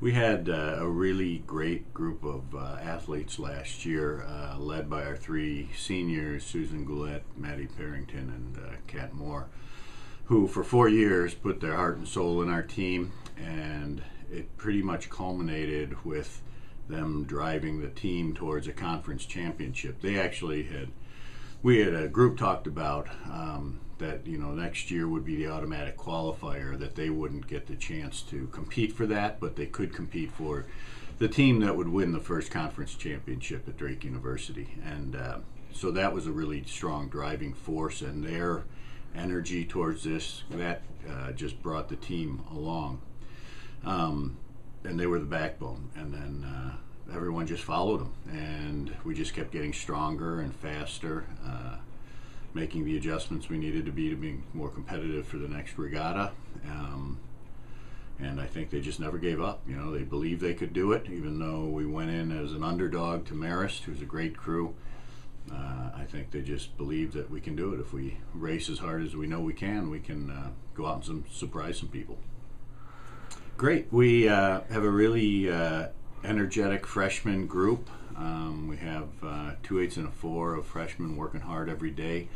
We had a really great group of athletes last year, led by our three seniors, Susan Goulet, Maddie Parrington, and Kat Moore, who for 4 years put their heart and soul in our team, and it pretty much culminated with them driving the team towards a conference championship. We had a group talked about that next year would be the automatic qualifier, that they wouldn't get the chance to compete for that, but they could compete for the team that would win the first conference championship at Drake University. And so that was a really strong driving force, and their energy towards this, that just brought the team along. And they were the backbone. And then everyone just followed them, and we just kept getting stronger and faster, making the adjustments we needed to be more competitive for the next regatta. And I think they just never gave up. They believed they could do it, even though we went in as an underdog to Marist, who's a great crew. I think they just believed that we can do it. If we race as hard as we know we can go out and surprise some people. Great. We have a really energetic freshman group. We have 2 8s and a 4 of freshmen working hard every day.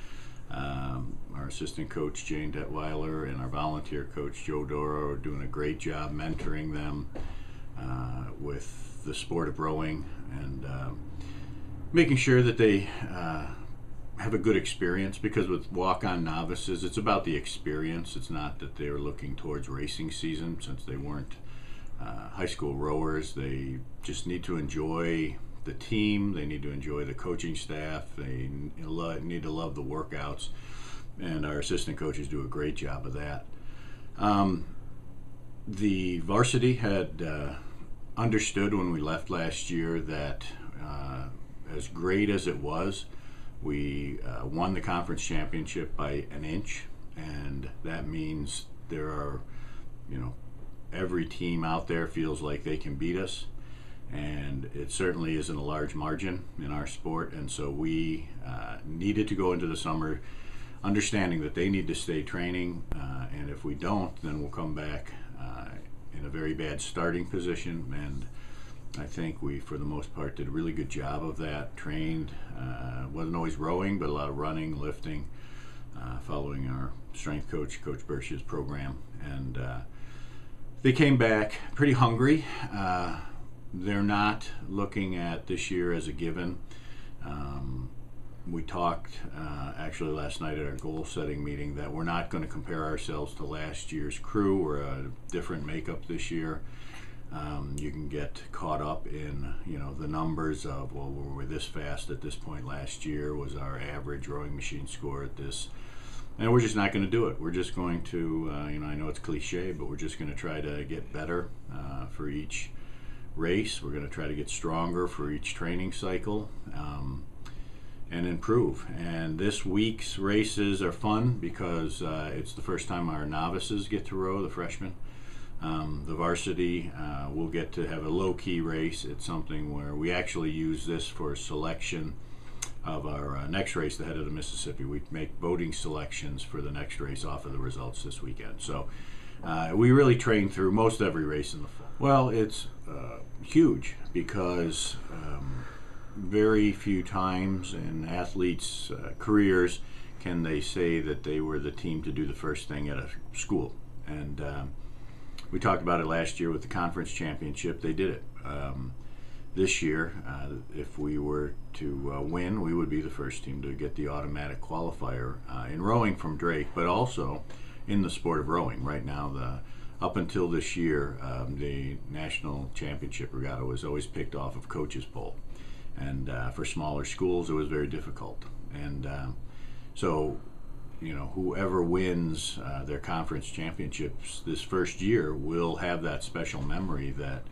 Our assistant coach Jane Detweiler and our volunteer coach Joe Doro are doing a great job mentoring them with the sport of rowing, and making sure that they have a good experience, because with walk-on novices, it's about the experience. It's not that they're looking towards racing season, since they weren't high school rowers. They just need to enjoy the team. They need to enjoy the coaching staff. They need to love the workouts, and our assistant coaches do a great job of that. The varsity had understood when we left last year that as great as it was, we won the conference championship by an inch, and that means there are, every team out there feels like they can beat us, and it certainly isn't a large margin in our sport. And so we needed to go into the summer understanding that they need to stay training, and if we don't, then we'll come back in a very bad starting position. And I think we, for the most part, did a really good job of that. Trained, wasn't always rowing, but a lot of running, lifting, following our strength coach, Coach Bersh's program. And they came back pretty hungry. They're not looking at this year as a given. We talked actually last night at our goal-setting meeting that we're not going to compare ourselves to last year's crew. We're a different makeup this year. You can get caught up in the numbers of, well, we were this fast at this point last year, was our average rowing machine score at this, and we're just not going to do it. We're just going to I know it's cliche, but we're just going to try to get better for each race. We're going to try to get stronger for each training cycle, and improve. And this week's races are fun because it's the first time our novices get to row, the freshmen. The varsity will get to have a low-key race. It's something where we actually use this for selection of our next race, the Head of the Mississippi. We make voting selections for the next race off of the results this weekend. So we really train through most every race in the fall. Well, it's huge, because very few times in athletes' careers can they say that they were the team to do the first thing at a school. And we talked about it last year with the conference championship. They did it. This year, if we were to win, we would be the first team to get the automatic qualifier in rowing from Drake, but also in the sport of rowing. Right now, up until this year, the national championship regatta was always picked off of coaches' poll. And for smaller schools, it was very difficult. And so whoever wins their conference championships this first year will have that special memory that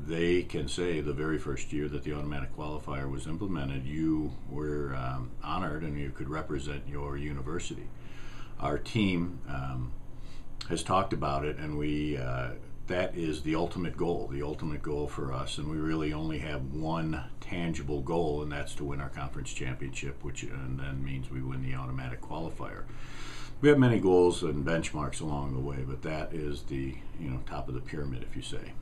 they can say the very first year that the automatic qualifier was implemented, you were honored and you could represent your university. Our team has talked about it, and that is the ultimate goal for us, and we really only have one tangible goal, and that's to win our conference championship, which and then means we win the automatic qualifier. We have many goals and benchmarks along the way, but that is the top of the pyramid, if you say.